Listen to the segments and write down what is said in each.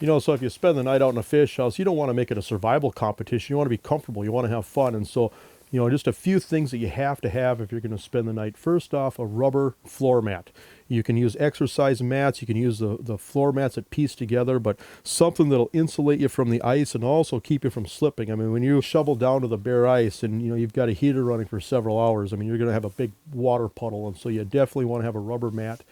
You know, so if you spend the night out in a fish house, you don't want to make it a survival competition. You want to be comfortable. You want to have fun. And so, you know, just a few things that you have to have if you're going to spend the night. First off, a rubber floor mat. You can use exercise mats. You can use the floor mats that piece together, but something that'll insulate you from the ice and also keep you from slipping. I mean, when you shovel down to the bare ice and, you know, you've got a heater running for several hours, I mean, you're going to have a big water puddle. And so you definitely want to have a rubber mat.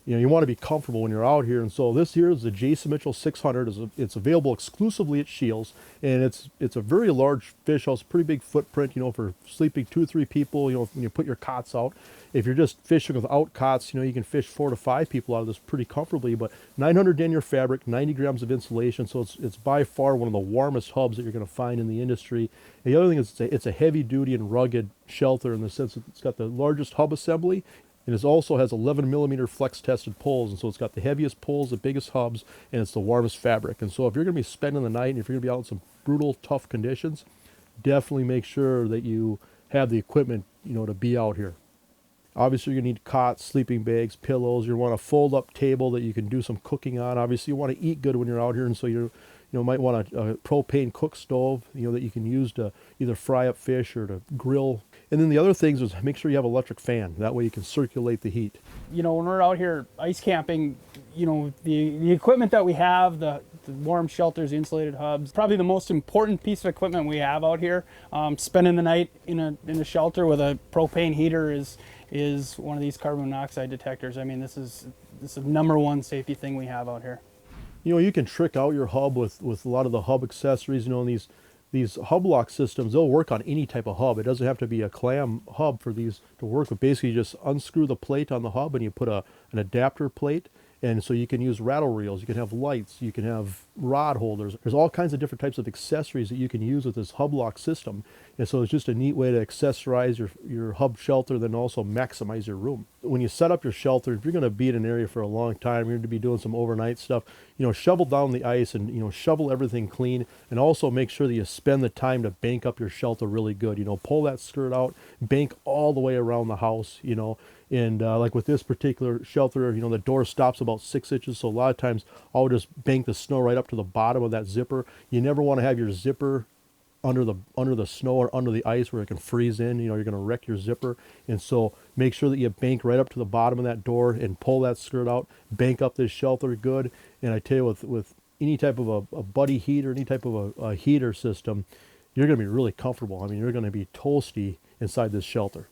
You know, you want to be comfortable when you're out here. And so this here is the Jason Mitchell 600. It's available exclusively at Shields, and it's a very large fish house, pretty big footprint, you know, for sleeping 2 or 3 people, you know, when you put your cots out. If you're just fishing without cots, you know, you can fish 4 to 5 people out of this pretty comfortably, but 900 denier fabric, 90 grams of insulation, so it's by far one of the warmest hubs that you're going to find in the industry. And the other thing is it's a heavy duty and rugged shelter in the sense that it's got the largest hub assembly. And it also has 11 millimeter flex tested poles. And so it's got the heaviest poles, the biggest hubs, and it's the warmest fabric. And so if you're going to be spending the night and if you're going to be out in some brutal, tough conditions, definitely make sure that you have the equipment, you know, to be out here. Obviously, you're going to need cots, sleeping bags, pillows. You want a fold-up table that you can do some cooking on. Obviously, you want to eat good when you're out here, and so you might want a propane cook stove, you know, that you can use to either fry up fish or to grill. And then the other things is make sure you have an electric fan. That way you can circulate the heat. You know, when we're out here ice camping, you know, the equipment that we have, the warm shelters, the insulated hubs, probably the most important piece of equipment we have out here. Spending the night in a shelter with a propane heater is one of these carbon monoxide detectors. I mean, this is the #1 safety thing we have out here. You know, you can trick out your hub with a lot of the hub accessories. You know, and these hub lock systems, they'll work on any type of hub. It doesn't have to be a clam hub for these to work, but basically you just unscrew the plate on the hub and you put an adapter plate. And so you can use rattle reels, you can have lights, you can have rod holders. There's all kinds of different types of accessories that you can use with this hub lock system. And so it's just a neat way to accessorize your hub shelter, then also maximize your room. When you set up your shelter, if you're going to be in an area for a long time, you're going to be doing some overnight stuff, you know, shovel down the ice and, you know, shovel everything clean, and also make sure that you spend the time to bank up your shelter really good. You know, pull that skirt out, bank all the way around the house, you know. And like with this particular shelter, you know, the door stops about 6 inches. So a lot of times I'll just bank the snow right up to the bottom of that zipper. You never want to have your zipper under the snow or under the ice where it can freeze in. You know, you're going to wreck your zipper. And so make sure that you bank right up to the bottom of that door and pull that skirt out, bank up this shelter good. And I tell you, with any type of a buddy heat or any type of a heater system, you're going to be really comfortable. I mean, you're going to be toasty inside this shelter.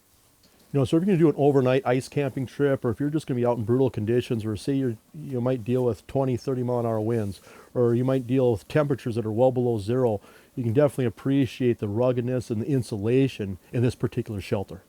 You know, so if you're going to do an overnight ice camping trip, or if you're just going to be out in brutal conditions, or say you might deal with 20, 30 mile an hour winds, or you might deal with temperatures that are well below zero, you can definitely appreciate the ruggedness and the insulation in this particular shelter.